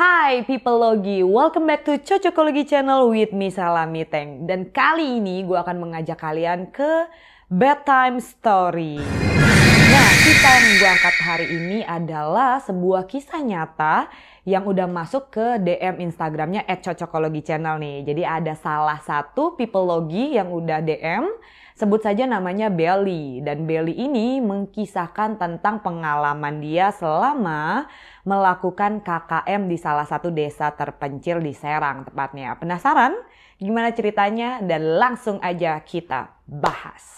Hai Peoplelogi, welcome back to Cocokologi Channel with me Salami Teng. Dan kali ini gue akan mengajak kalian ke bedtime story. Nah, kisah yang gue angkat hari ini adalah sebuah kisah nyata yang udah masuk ke DM Instagramnya @cocokologichannel nih. Jadi ada salah satu Peoplelogi yang udah DM, sebut saja namanya Belly. Dan Belly ini mengkisahkan tentang pengalaman dia selama melakukan KKM di salah satu desa terpencil di Serang tepatnya. Penasaran gimana ceritanya? Dan langsung aja kita bahas.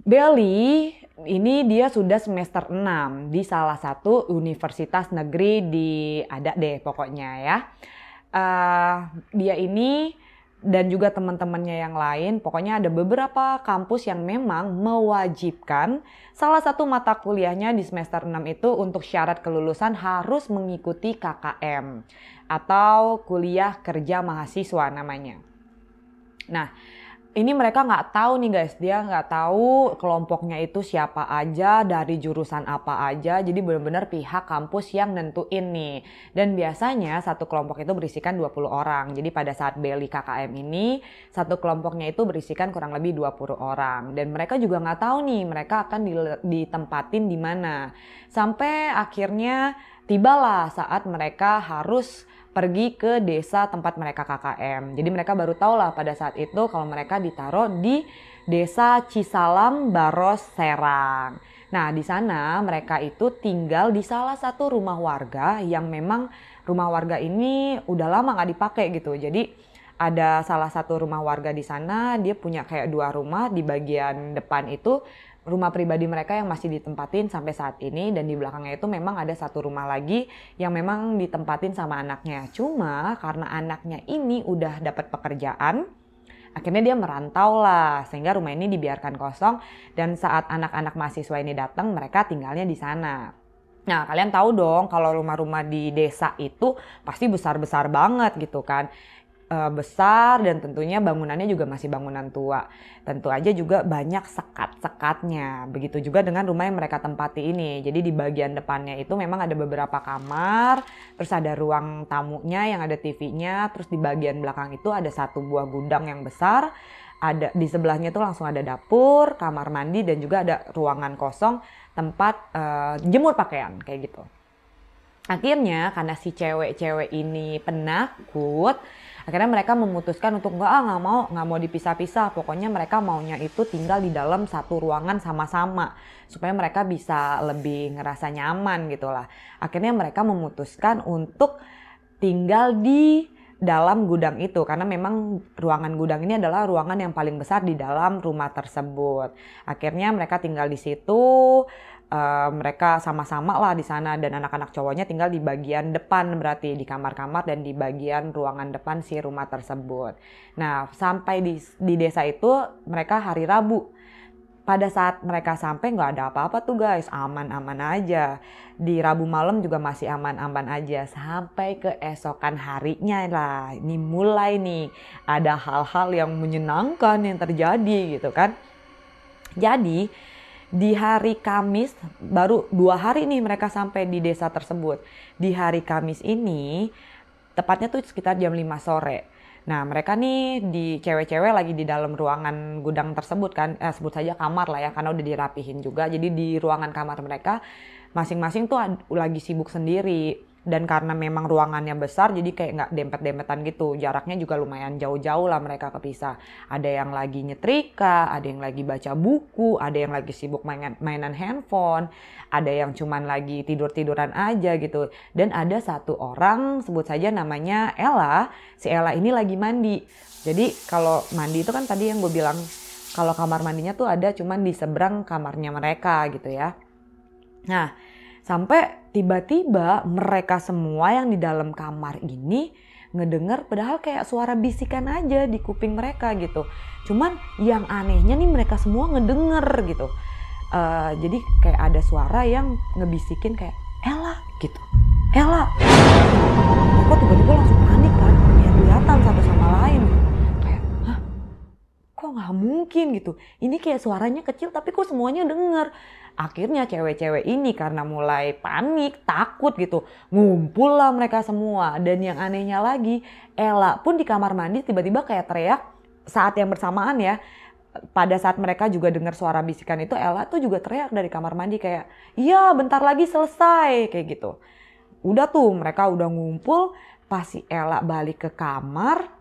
Belly ini dia sudah semester 6 di salah satu universitas negeri ada deh pokoknya ya. Dia ini dan juga teman-temannya yang lain, pokoknya ada beberapa kampus yang memang mewajibkan salah satu mata kuliahnya di semester 6 itu untuk syarat kelulusan harus mengikuti KKM atau kuliah kerja mahasiswa namanya. Nah, ini mereka nggak tahu nih guys, dia nggak tahu kelompoknya itu siapa aja, dari jurusan apa aja, jadi benar-benar pihak kampus yang nentuin nih. Dan biasanya satu kelompok itu berisikan 20 orang, jadi pada saat Belly KKM ini, satu kelompoknya itu berisikan kurang lebih 20 orang. Dan mereka juga nggak tahu nih, mereka akan ditempatin di mana. Sampai akhirnya tibalah saat mereka harus pergi ke desa tempat mereka KKM. Jadi mereka baru tahu lah pada saat itu kalau mereka ditaruh di desa Cisalam Baros Serang. Nah di sana mereka itu tinggal di salah satu rumah warga yang memang rumah warga ini udah lama nggak dipakai gitu. Jadi ada salah satu rumah warga di sana, dia punya kayak 2 rumah. Di bagian depan itu rumah pribadi mereka yang masih ditempatin sampai saat ini, dan di belakangnya itu memang ada satu rumah lagi yang memang ditempatin sama anaknya. Cuma karena anaknya ini udah dapat pekerjaan, akhirnya dia merantau lah sehingga rumah ini dibiarkan kosong, dan saat anak-anak mahasiswa ini datang mereka tinggalnya di sana. Nah kalian tahu dong kalau rumah-rumah di desa itu pasti besar-besar banget gitu kan. Besar dan tentunya bangunannya juga masih bangunan tua. Tentu aja juga banyak sekat-sekatnya. Begitu juga dengan rumah yang mereka tempati ini. Jadi di bagian depannya itu memang ada beberapa kamar, terus ada ruang tamunya yang ada TV-nya, terus di bagian belakang itu ada satu buah gudang yang besar. Ada di sebelahnya itu langsung ada dapur, kamar mandi, dan juga ada ruangan kosong tempat jemur pakaian kayak gitu. Akhirnya karena si cewek-cewek ini penakut, akhirnya mereka memutuskan untuk nggak mau dipisah-pisah. Pokoknya mereka maunya itu tinggal di dalam satu ruangan sama-sama supaya mereka bisa lebih ngerasa nyaman gitulah. Akhirnya mereka memutuskan untuk tinggal di dalam gudang itu karena memang ruangan gudang ini adalah ruangan yang paling besar di dalam rumah tersebut. Akhirnya mereka tinggal di situ. Mereka sama-sama lah di sana, dan anak-anak cowoknya tinggal di bagian depan, berarti di kamar-kamar dan di bagian ruangan depan si rumah tersebut. Nah sampai di desa itu mereka hari Rabu. Pada saat mereka sampai nggak ada apa-apa tuh guys, aman-aman aja. Di Rabu malam juga masih aman-aman aja. Sampai keesokan harinya lah, ini mulai nih ada hal-hal yang menyenangkan yang terjadi gitu kan. Jadi di hari Kamis, baru 2 hari nih mereka sampai di desa tersebut. Di hari Kamis ini, tepatnya tuh sekitar jam 5 sore. Nah mereka nih di cewek-cewek lagi di dalam ruangan gudang tersebut kan, sebut saja kamar lah ya karena udah dirapihin juga. Jadi di ruangan kamar mereka masing-masing tuh lagi sibuk sendiri. Dan karena memang ruangannya besar, jadi kayak nggak dempet-dempetan gitu. Jaraknya juga lumayan jauh-jauh lah mereka kepisah. Ada yang lagi nyetrika, ada yang lagi baca buku, ada yang lagi sibuk mainan handphone, ada yang cuman lagi tidur-tiduran aja gitu. Dan ada satu orang, sebut saja namanya Ella. Si Ella ini lagi mandi. Jadi kalau mandi itu kan tadi yang gue bilang, kalau kamar mandinya tuh ada cuman di seberang kamarnya mereka gitu ya. Nah, sampai tiba-tiba mereka semua yang di dalam kamar ini ngedenger padahal kayak suara bisikan aja di kuping mereka gitu. Cuman yang anehnya nih mereka semua ngedenger gitu. Jadi kayak ada suara yang ngebisikin kayak Ella gitu. Ella. Mereka tiba-tiba langsung panik kan. Kayak kelihatan satu sama lain. Kayak, hah? Kok nggak mungkin gitu. Ini kayak suaranya kecil tapi kok semuanya denger. Akhirnya cewek-cewek ini karena mulai panik, takut gitu. Ngumpul lah mereka semua. Dan yang anehnya lagi, Ella pun di kamar mandi tiba-tiba kayak teriak saat yang bersamaan ya. Pada saat mereka juga dengar suara bisikan itu, Ella tuh juga teriak dari kamar mandi kayak, iya bentar lagi selesai, kayak gitu. Udah tuh mereka udah ngumpul, pas si Ella balik ke kamar,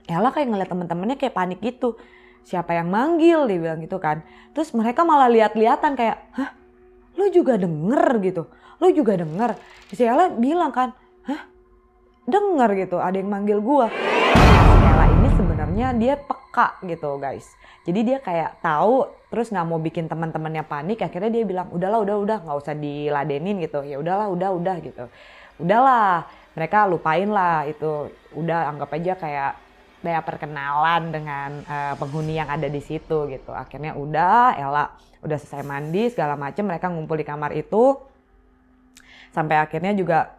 Ella kayak ngeliat temen-temennya kayak panik gitu. Siapa yang manggil, dia bilang gitu kan. Terus mereka malah lihat-lihatan kayak, hah, lu juga denger gitu, lu juga denger. Si Ella bilang kan, hah, denger gitu, ada yang manggil gua. Si Ella ini sebenarnya dia peka gitu guys. Jadi dia kayak tahu, terus nggak mau bikin teman-temannya panik. Akhirnya dia bilang, udahlah, udah, nggak usah diladenin gitu. Ya udahlah, udah gitu. Udahlah, mereka lupain lah itu. Udah anggap aja kayak perkenalan dengan penghuni yang ada di situ gitu. Akhirnya udah, Ella udah selesai mandi segala macam, mereka ngumpul di kamar itu. Sampai akhirnya juga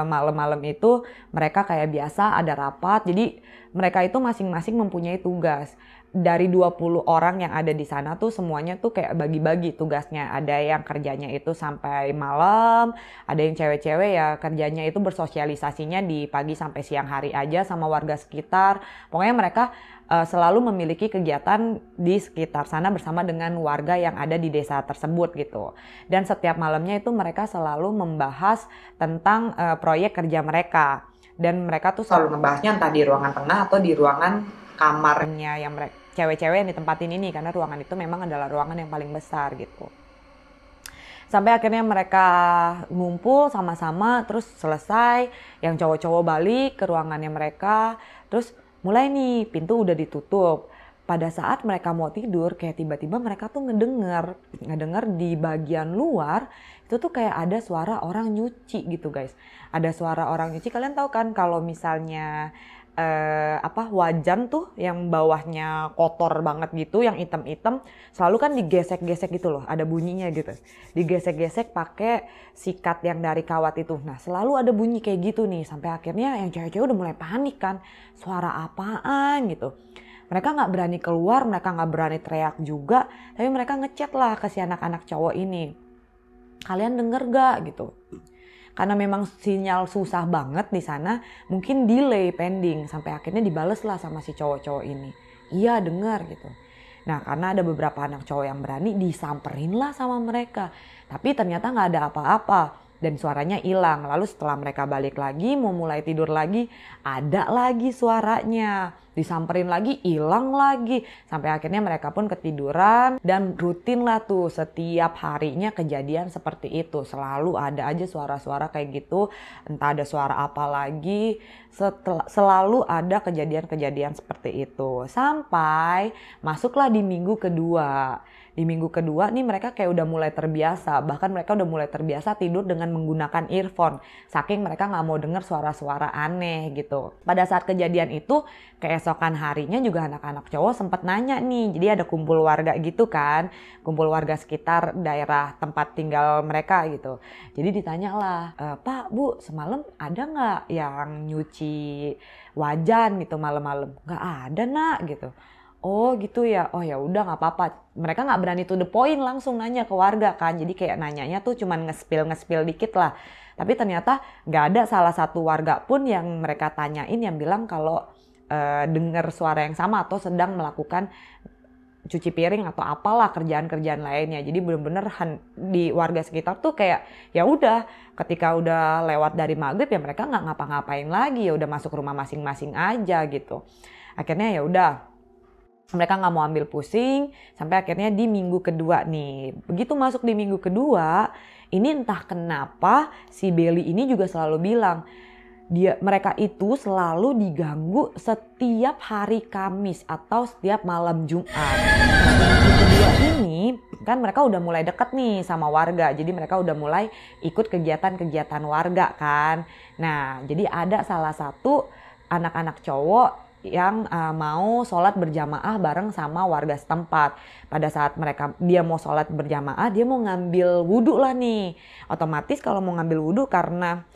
malam-malam itu mereka kayak biasa ada rapat. Jadi mereka itu masing-masing mempunyai tugas. Dari 20 orang yang ada di sana tuh semuanya tuh kayak bagi-bagi tugasnya. Ada yang kerjanya itu sampai malam, ada yang cewek-cewek ya kerjanya itu bersosialisasinya di pagi sampai siang hari aja sama warga sekitar. Pokoknya mereka selalu memiliki kegiatan di sekitar sana bersama dengan warga yang ada di desa tersebut gitu. Dan setiap malamnya itu mereka selalu membahas tentang proyek kerja mereka. Dan mereka tuh selalu ngebahasnya entah di ruangan tengah atau di ruangan kamarnya yang mereka cewek-cewek yang ditempatin ini, karena ruangan itu memang adalah ruangan yang paling besar gitu. Sampai akhirnya mereka ngumpul sama-sama, terus selesai, yang cowok-cowok balik ke ruangannya mereka, terus mulai nih pintu udah ditutup. Pada saat mereka mau tidur, kayak tiba-tiba mereka tuh ngedenger di bagian luar itu tuh kayak ada suara orang nyuci gitu guys. Ada suara orang nyuci. Kalian tahu kan kalau misalnya wajan tuh yang bawahnya kotor banget gitu, yang hitam-hitam, selalu kan digesek-gesek gitu loh, ada bunyinya gitu. Digesek-gesek pakai sikat yang dari kawat itu. Nah, selalu ada bunyi kayak gitu nih, sampai akhirnya yang cewek-cewek udah mulai panik kan. Suara apaan gitu. Mereka nggak berani keluar, mereka nggak berani teriak juga, tapi mereka ngechat lah ke si anak-anak cowok ini. Kalian denger gak gitu? Karena memang sinyal susah banget di sana, mungkin delay pending sampai akhirnya dibales lah sama si cowok-cowok ini. Iya dengar gitu. Nah karena ada beberapa anak cowok yang berani, disamperin lah sama mereka. Tapi ternyata nggak ada apa-apa dan suaranya hilang. Lalu setelah mereka balik lagi, mau mulai tidur lagi, ada lagi suaranya. Disamperin lagi, hilang lagi. Sampai akhirnya mereka pun ketiduran dan rutin lah tuh setiap harinya kejadian seperti itu. Selalu ada aja suara-suara kayak gitu. Entah ada suara apa lagi, selalu ada kejadian-kejadian seperti itu. Sampai masuklah di minggu kedua. Di minggu kedua nih mereka kayak udah mulai terbiasa. Bahkan mereka udah mulai terbiasa tidur dengan menggunakan earphone. Saking mereka gak mau denger suara-suara aneh gitu. Pada saat kejadian itu, keesokan harinya juga anak-anak cowok sempet nanya nih. Jadi ada kumpul warga gitu kan. Kumpul warga sekitar daerah tempat tinggal mereka gitu. Jadi ditanya lah, Pak, Bu, semalam ada gak yang nyuci wajan gitu malam-malam? Gak ada nak gitu. Oh gitu ya, oh ya udah nggak apa-apa. Mereka nggak berani to the point langsung nanya ke warga kan, jadi kayak nanyanya tuh cuman ngespil dikit lah. Tapi ternyata nggak ada salah satu warga pun yang mereka tanyain yang bilang kalau dengar suara yang sama atau sedang melakukan cuci piring atau apalah kerjaan-kerjaan lainnya. Jadi bener-bener di warga sekitar tuh kayak ya udah ketika udah lewat dari maghrib ya mereka nggak ngapa-ngapain lagi, ya udah masuk rumah masing-masing aja gitu. Akhirnya ya udah mereka nggak mau ambil pusing sampai akhirnya di minggu kedua nih. Begitu masuk di minggu kedua, ini entah kenapa si Belly ini juga selalu bilang mereka itu selalu diganggu setiap hari Kamis atau setiap malam Jumat. Nah, minggu kedua ini kan mereka udah mulai deket nih sama warga, jadi mereka udah mulai ikut kegiatan-kegiatan warga kan. Nah, jadi ada salah satu anak-anak cowok yang mau sholat berjamaah bareng sama warga setempat. Pada saat dia mau sholat berjamaah, dia mau ngambil wudhu lah nih. Otomatis kalau mau ngambil wudhu karena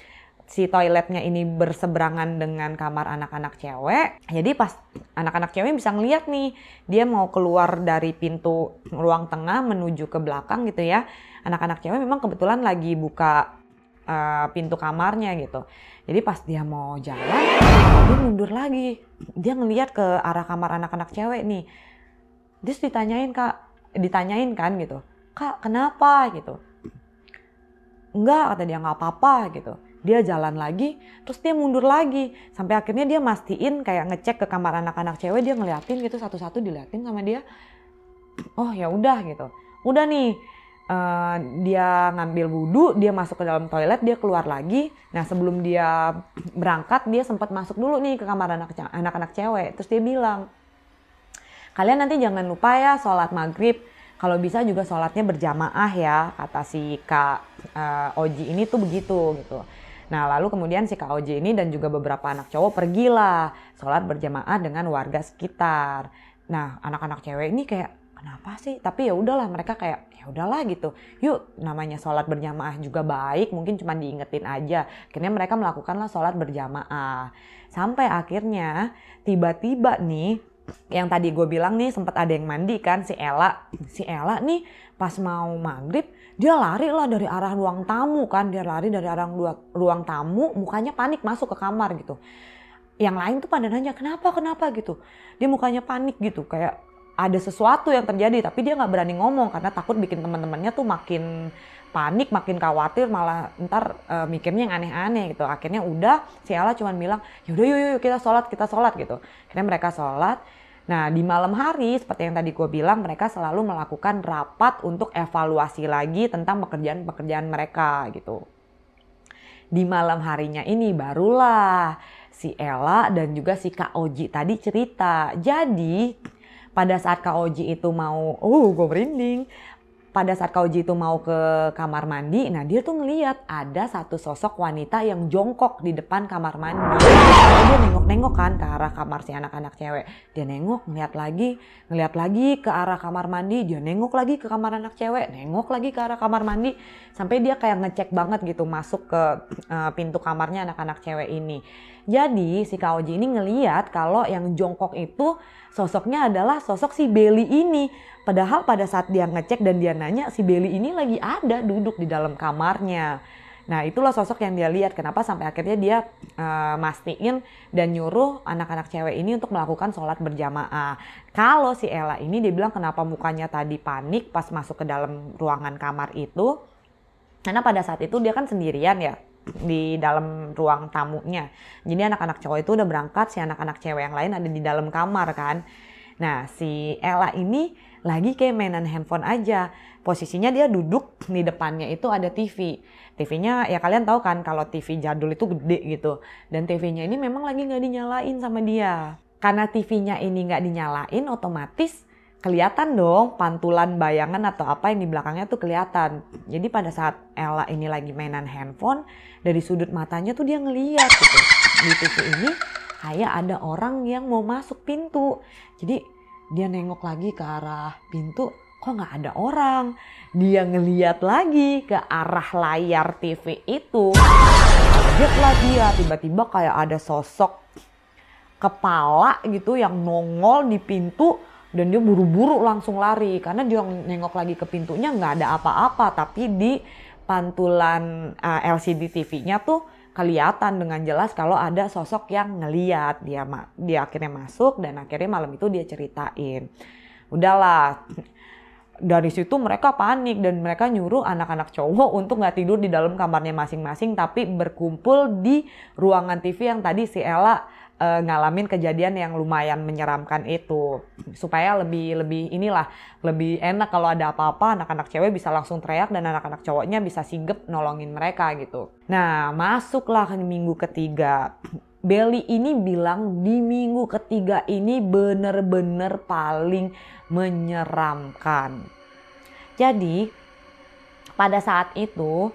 si toiletnya ini berseberangan dengan kamar anak-anak cewek. Jadi pas anak-anak cewek bisa ngeliat nih, dia mau keluar dari pintu ruang tengah menuju ke belakang gitu ya. Anak-anak cewek memang kebetulan lagi buka pintu kamarnya gitu. Jadi pas dia mau jalan, dia mundur lagi. Dia ngeliat ke arah kamar anak-anak cewek nih. Terus ditanyain kan gitu. Kak, kenapa gitu? Enggak, kata dia, nggak apa-apa gitu. Dia jalan lagi, terus dia mundur lagi. Sampai akhirnya dia mastiin kayak ngecek ke kamar anak-anak cewek, dia ngeliatin gitu satu-satu diliatin sama dia. Oh ya udah gitu. Udah nih, dia ngambil wudhu, dia masuk ke dalam toilet, dia keluar lagi. Nah sebelum dia berangkat, dia sempat masuk dulu nih ke kamar anak-anak cewek. Terus dia bilang, kalian nanti jangan lupa ya sholat maghrib. Kalau bisa juga sholatnya berjamaah ya, kata si Kak Oji ini tuh begitu gitu. Nah lalu kemudian si Kak Oji ini dan juga beberapa anak cowok pergilah sholat berjamaah dengan warga sekitar. Nah anak-anak cewek ini kayak kenapa sih? Tapi ya udahlah, mereka kayak ya udahlah gitu. Yuk, namanya sholat berjamaah juga baik, mungkin cuma diingetin aja. Akhirnya mereka melakukanlah sholat berjamaah. Sampai akhirnya tiba-tiba nih, yang tadi gue bilang nih sempat ada yang mandi kan, si Ella. Si Ella nih pas mau maghrib, dia lari lah dari arah ruang tamu kan. Dia lari dari arah ruang tamu, mukanya panik masuk ke kamar gitu. Yang lain tuh pada nanya, kenapa gitu. Dia mukanya panik gitu, kayak ada sesuatu yang terjadi, tapi dia nggak berani ngomong karena takut bikin teman-temannya tuh makin panik, makin khawatir, malah ntar mikirnya yang aneh-aneh gitu. Akhirnya udah, si Ella cuma bilang, yaudah yuk kita sholat gitu. Akhirnya mereka sholat. Nah di malam hari seperti yang tadi gue bilang, mereka selalu melakukan rapat untuk evaluasi lagi tentang pekerjaan-pekerjaan mereka gitu. Di malam harinya ini barulah si Ella dan juga si Kak Oji tadi cerita. Jadi pada saat Kak Oji itu mau, gue merinding. Pada saat Kak Oji itu mau ke kamar mandi, nah dia tuh ngeliat ada satu sosok wanita yang jongkok di depan kamar mandi. Lalu dia nengok-nengok kan ke arah kamar si anak-anak cewek. Dia nengok, ngeliat lagi ke arah kamar mandi. Dia nengok lagi ke kamar anak cewek, nengok lagi ke arah kamar mandi. Sampai dia kayak ngecek banget gitu masuk ke pintu kamarnya anak-anak cewek ini. Jadi si Kak Oji ini ngeliat kalau yang jongkok itu sosoknya adalah sosok si Belly ini. Padahal pada saat dia ngecek dan dia nanya, si Belly ini lagi ada duduk di dalam kamarnya. Nah itulah sosok yang dia lihat. Kenapa sampai akhirnya dia mastiin dan nyuruh anak-anak cewek ini untuk melakukan sholat berjamaah. Kalau si Ella ini dia bilang kenapa mukanya tadi panik pas masuk ke dalam ruangan kamar itu. Karena pada saat itu dia kan sendirian ya di dalam ruang tamunya. Jadi anak-anak cowok itu udah berangkat, si anak-anak cewek yang lain ada di dalam kamar kan. Nah si Ella ini lagi kayak mainan handphone aja. Posisinya dia duduk, di depannya itu ada TV. TV-nya ya kalian tahu kan kalau TV jadul itu gede gitu. Dan TV-nya ini memang lagi gak dinyalain sama dia. Karena TV-nya ini gak dinyalain, otomatis kelihatan dong pantulan bayangan atau apa yang di belakangnya tuh kelihatan. Jadi pada saat Ella ini lagi mainan handphone, dari sudut matanya tuh dia ngeliat gitu. Di TV ini kayak ada orang yang mau masuk pintu. Jadi dia nengok lagi ke arah pintu, kok gak ada orang. Dia ngeliat lagi ke arah layar TV itu. Kagetlah dia, tiba-tiba kayak ada sosok kepala gitu yang nongol di pintu. Dan dia buru-buru langsung lari karena dia nengok lagi ke pintunya nggak ada apa-apa, tapi di pantulan LCD TV-nya tuh kelihatan dengan jelas kalau ada sosok yang ngeliat. Dia akhirnya masuk dan akhirnya malam itu dia ceritain. Udahlah, dari situ mereka panik dan mereka nyuruh anak-anak cowok untuk nggak tidur di dalam kamarnya masing-masing, tapi berkumpul di ruangan TV yang tadi si Ella ngalamin kejadian yang lumayan menyeramkan itu, supaya lebih enak kalau ada apa-apa anak-anak cewek bisa langsung teriak dan anak-anak cowoknya bisa sigap nolongin mereka gitu. Nah, masuklah ke minggu ketiga. Belly ini bilang di minggu ketiga ini bener-bener paling menyeramkan. Jadi pada saat itu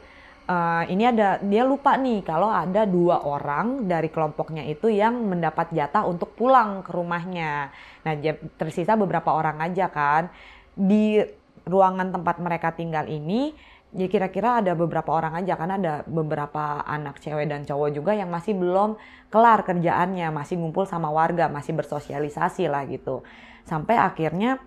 dia lupa nih kalau ada 2 orang dari kelompoknya itu yang mendapat jatah untuk pulang ke rumahnya. Nah, tersisa beberapa orang aja kan. Di ruangan tempat mereka tinggal ini ya kira-kira ada beberapa orang aja, karena ada beberapa anak cewek dan cowok juga yang masih belum kelar kerjaannya, masih ngumpul sama warga, masih bersosialisasi lah gitu. Sampai akhirnya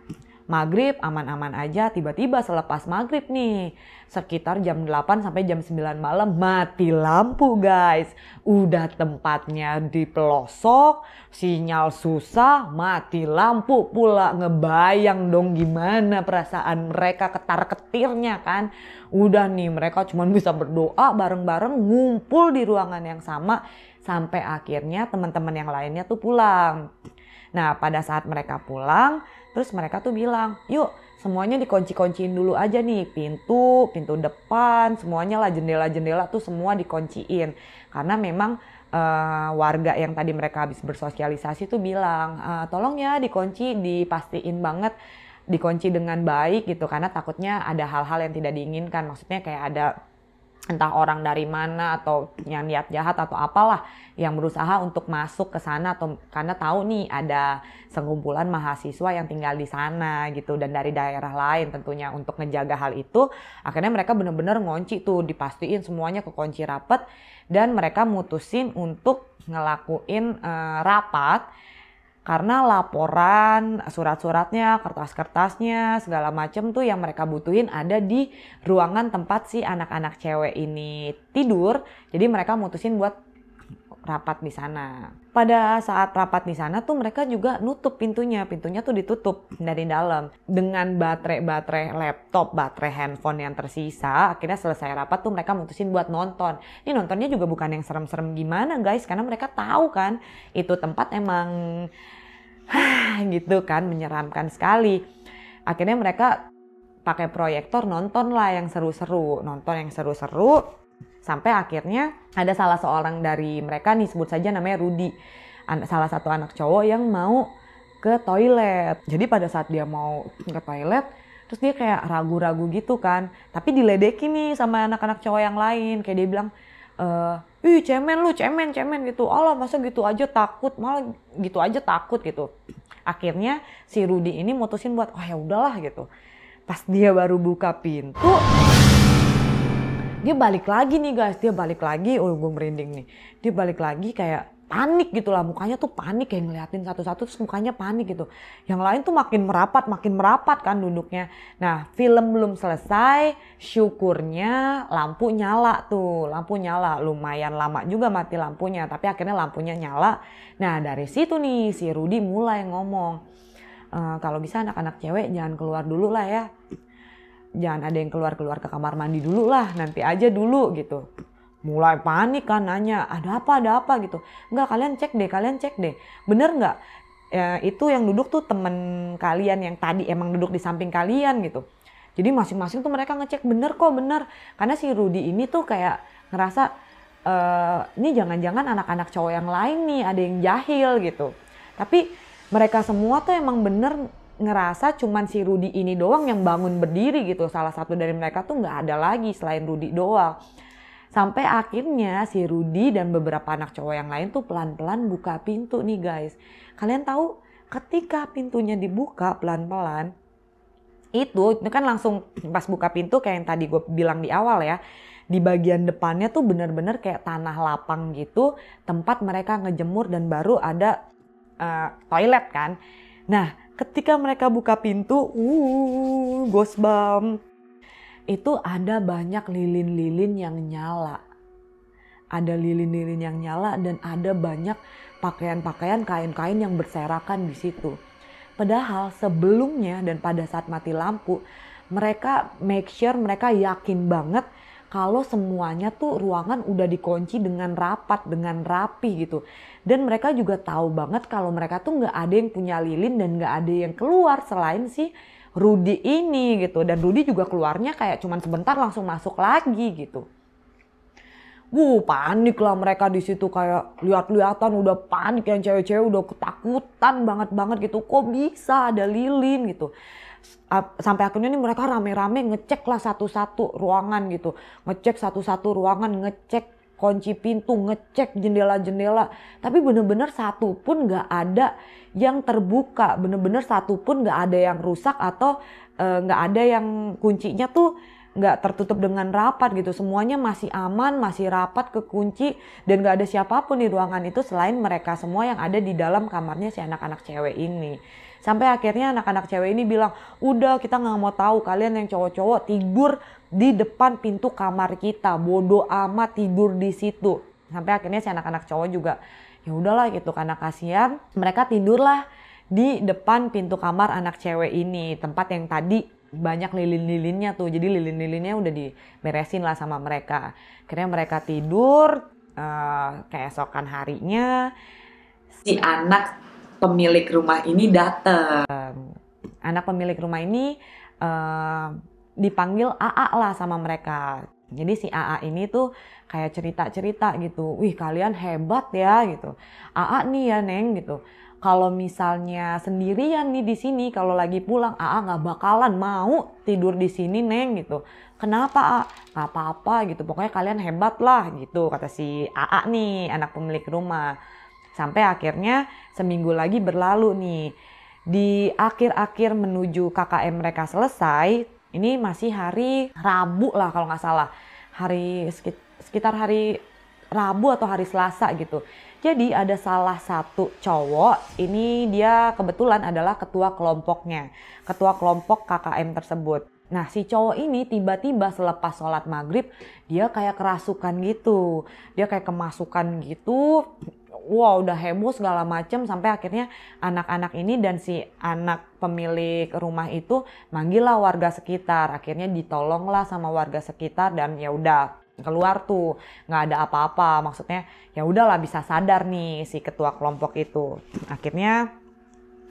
maghrib aman-aman aja, tiba-tiba selepas maghrib nih, sekitar jam 8 sampai jam 9 malam mati lampu guys. Udah tempatnya di pelosok, sinyal susah, mati lampu pula. Ngebayang dong gimana perasaan mereka ketar-ketirnya kan. Udah nih mereka cuma bisa berdoa bareng-bareng, ngumpul di ruangan yang sama sampai akhirnya teman-teman yang lainnya tuh pulang. Nah, pada saat mereka pulang, terus mereka tuh bilang, yuk semuanya dikunci-kunciin dulu aja nih, pintu depan, semuanya lah, jendela-jendela tuh semua dikunciin. Karena memang warga yang tadi mereka habis bersosialisasi tuh bilang, tolong ya dikunci, dipastiin banget dikunci dengan baik gitu, karena takutnya ada hal-hal yang tidak diinginkan, maksudnya kayak ada entah orang dari mana atau yang niat jahat atau apalah yang berusaha untuk masuk ke sana, atau karena tahu nih ada sekumpulan mahasiswa yang tinggal di sana gitu dan dari daerah lain tentunya. Untuk ngejaga hal itu akhirnya mereka benar-benar ngunci tuh, dipastiin semuanya kekunci rapet, dan mereka mutusin untuk ngelakuin rapat. Karena laporan, surat-suratnya, kertas-kertasnya, segala macem tuh yang mereka butuhin ada di ruangan tempat si anak-anak cewek ini tidur. Jadi mereka mutusin buat rapat di sana. Pada saat rapat di sana tuh mereka juga nutup pintunya tuh ditutup dari dalam. Dengan baterai laptop, baterai handphone yang tersisa, akhirnya selesai rapat tuh mereka mutusin buat nonton. Ini nontonnya juga bukan yang serem-serem gimana guys, karena mereka tahu kan itu tempat emang gitu kan, menyeramkan sekali. Akhirnya mereka pakai proyektor nonton yang seru-seru sampai akhirnya ada salah seorang dari mereka nih, sebut saja namanya Rudy, salah satu anak cowok yang mau ke toilet. Jadi pada saat dia mau ke toilet, terus dia kayak ragu-ragu gitu kan, tapi diledekin nih sama anak-anak cowok yang lain, kayak dia bilang, ih cemen gitu, Allah masa gitu aja takut, malah gitu aja takut gitu. Akhirnya si Rudy ini mutusin buat, oh ya udahlah gitu. Pas dia baru buka pintu, dia balik lagi nih guys, gue merinding nih. Dia balik lagi kayak panik gitu lah, mukanya tuh panik, kayak ngeliatin satu-satu terus mukanya panik gitu. Yang lain tuh makin merapat kan duduknya. Nah, film belum selesai, syukurnya lampu nyala, lumayan lama juga mati lampunya, tapi akhirnya lampunya nyala. Nah, dari situ nih si Rudy mulai ngomong, kalau bisa anak-anak cewek jangan keluar dulu lah ya. Jangan ada yang keluar ke kamar mandi dulu lah, nanti aja dulu gitu. Mulai panik kan, nanya ada apa gitu. Enggak, kalian cek deh. Bener nggak itu yang duduk tuh temen kalian yang tadi emang duduk di samping kalian gitu. Jadi masing-masing tuh mereka ngecek, bener. Karena si Rudy ini tuh kayak ngerasa ini jangan-jangan anak-anak cowok yang lain nih ada yang jahil gitu. Tapi mereka semua tuh emang bener ngerasa cuman si Rudy ini doang yang bangun berdiri gitu. Salah satu dari mereka tuh nggak ada lagi selain Rudy doang. Sampai akhirnya si Rudy dan beberapa anak cowok yang lain tuh pelan-pelan buka pintu nih guys. Kalian tahu ketika pintunya dibuka pelan-pelan, itu kan langsung pas buka pintu kayak yang tadi gue bilang di awal ya. Di bagian depannya tuh bener-bener kayak tanah lapang gitu, tempat mereka ngejemur dan baru ada toilet kan. Nah, ketika mereka buka pintu, ghost bump. Itu ada banyak lilin-lilin yang nyala. Ada lilin-lilin yang nyala dan ada banyak pakaian-pakaian, kain-kain yang berserakan di situ. Padahal sebelumnya dan pada saat mati lampu, mereka make sure, mereka yakin banget kalau semuanya tuh ruangan udah dikunci dengan rapat, dengan rapi gitu. Dan mereka juga tahu banget kalau mereka tuh nggak ada yang punya lilin dan nggak ada yang keluar selain si Rudy ini gitu. Dan Rudy juga keluarnya kayak cuman sebentar langsung masuk lagi gitu. Panik lah mereka di situ, kayak lihat-lihatan udah panik, yang cewek-cewek udah ketakutan banget gitu. Kok bisa ada lilin gitu. Sampai akhirnya nih mereka rame-rame ngecek lah satu-satu ruangan gitu. Ngecek satu-satu ruangan, ngecek kunci pintu, ngecek jendela-jendela. Tapi bener-bener satu pun gak ada yang terbuka. Bener-bener satu pun gak ada yang rusak atau gak ada yang kuncinya tuh nggak tertutup dengan rapat gitu. Semuanya masih aman, masih rapat, kekunci, dan nggak ada siapapun di ruangan itu selain mereka semua yang ada di dalam kamarnya si anak-anak cewek ini. Sampai akhirnya anak-anak cewek ini bilang, udah kita nggak mau tahu, kalian yang cowok-cowok tidur di depan pintu kamar kita, bodoh amat tidur di situ. Sampai akhirnya si anak-anak cowok juga ya udahlah gitu, karena kasihan mereka tidurlah di depan pintu kamar anak cewek ini, tempat yang tadi banyak lilin-lilinnya tuh. Jadi lilin-lilinnya udah diberesin lah sama mereka. Akhirnya mereka tidur. Keesokan harinya si anak pemilik rumah ini datang. Anak pemilik rumah ini dipanggil AA lah sama mereka. Jadi si AA ini tuh kayak cerita-cerita gitu. Wih, kalian hebat ya gitu. AA nih ya Neng gitu. Kalau misalnya sendirian nih di sini, kalau lagi pulang, AA nggak bakalan mau tidur di sini Neng gitu. Kenapa A? Nggak apa-apa gitu. Pokoknya kalian hebat lah gitu, kata si AA nih, anak pemilik rumah. Sampai akhirnya seminggu lagi berlalu nih. Di akhir-akhir menuju KKM mereka selesai, ini masih hari Rabu lah kalau nggak salah. Sekitar hari Rabu atau hari Selasa gitu. Jadi ada salah satu cowok, ini dia kebetulan adalah ketua kelompoknya, ketua kelompok KKM tersebut. Nah si cowok ini tiba-tiba selepas sholat maghrib, dia kayak kerasukan gitu, dia kayak kemasukan gitu. Wow, udah heboh segala macam, sampai akhirnya anak-anak ini dan si anak pemilik rumah itu manggil lah warga sekitar. Akhirnya ditolong lah sama warga sekitar dan ya udah keluar tuh, nggak ada apa-apa. Maksudnya ya udahlah, bisa sadar nih si ketua kelompok itu. Akhirnya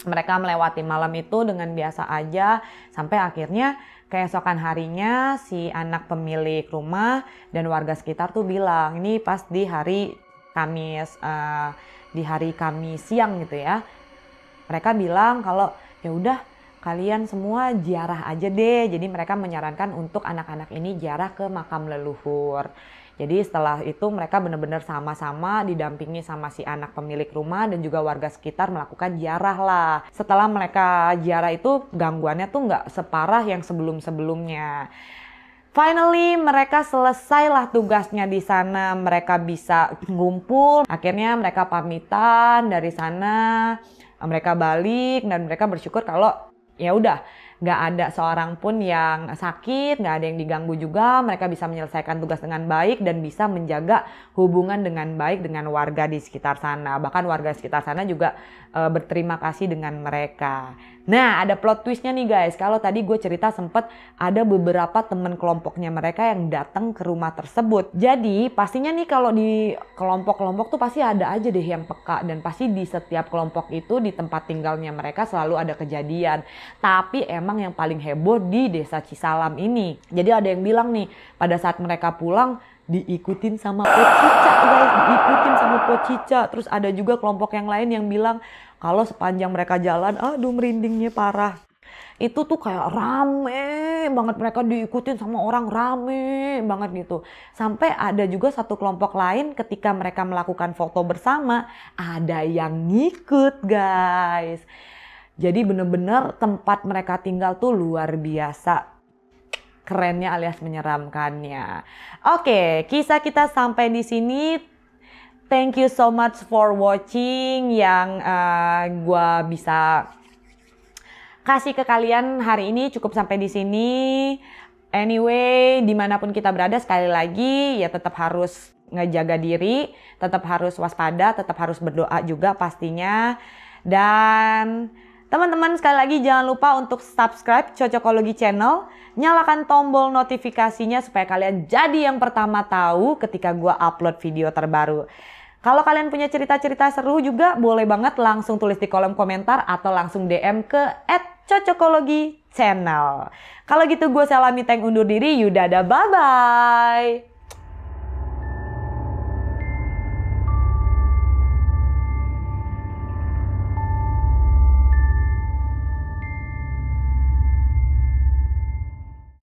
mereka melewati malam itu dengan biasa aja, sampai akhirnya keesokan harinya si anak pemilik rumah dan warga sekitar tuh bilang, ini pas di hari Kamis, di hari Kamis siang gitu ya. Mereka bilang kalau ya udah kalian semua ziarah aja deh. Jadi mereka menyarankan untuk anak-anak ini ziarah ke makam leluhur. Jadi setelah itu mereka benar-benar sama-sama didampingi sama si anak pemilik rumah dan juga warga sekitar melakukan ziarah lah. Setelah mereka ziarah itu gangguannya tuh nggak separah yang sebelum-sebelumnya. Finally mereka selesailah tugasnya di sana. Mereka bisa ngumpul. Akhirnya mereka pamitan dari sana. Mereka balik dan mereka bersyukur kalau ya udah nggak ada seorang pun yang sakit, nggak ada yang diganggu juga. Mereka bisa menyelesaikan tugas dengan baik dan bisa menjaga hubungan dengan baik dengan warga di sekitar sana. Bahkan warga sekitar sana juga berterima kasih dengan mereka. Nah, ada plot twistnya nih guys. Kalau tadi gue cerita sempet ada beberapa teman kelompoknya mereka yang datang ke rumah tersebut. Jadi pastinya nih kalau di kelompok-kelompok tuh pasti ada aja deh yang peka. Dan pasti di setiap kelompok itu di tempat tinggalnya mereka selalu ada kejadian. Tapi emang yang paling heboh di desa Cisalam ini. Jadi ada yang bilang nih, pada saat mereka pulang diikutin sama Pocica guys, diikutin sama Pocica. Terus ada juga kelompok yang lain yang bilang kalau sepanjang mereka jalan, aduh merindingnya parah. Itu tuh kayak rame banget, mereka diikutin sama orang, rame banget gitu. Sampai ada juga satu kelompok lain ketika mereka melakukan foto bersama, ada yang ngikut guys. Jadi bener-bener tempat mereka tinggal tuh luar biasa kerennya alias menyeramkannya. Oke, kisah kita sampai di sini. Thank you so much for watching. Yang gue bisa kasih ke kalian hari ini cukup sampai di sini. Anyway, dimanapun kita berada, sekali lagi ya tetap harus ngejaga diri, tetap harus waspada, tetap harus berdoa juga pastinya. Dan Teman-teman, sekali lagi jangan lupa untuk subscribe Cocokologi Channel, nyalakan tombol notifikasinya supaya kalian jadi yang pertama tahu ketika gue upload video terbaru. Kalau kalian punya cerita-cerita seru juga boleh banget langsung tulis di kolom komentar atau langsung DM ke @cocokologi channel. Kalau gitu gue Selami Tank undur diri, Yudada, bye-bye!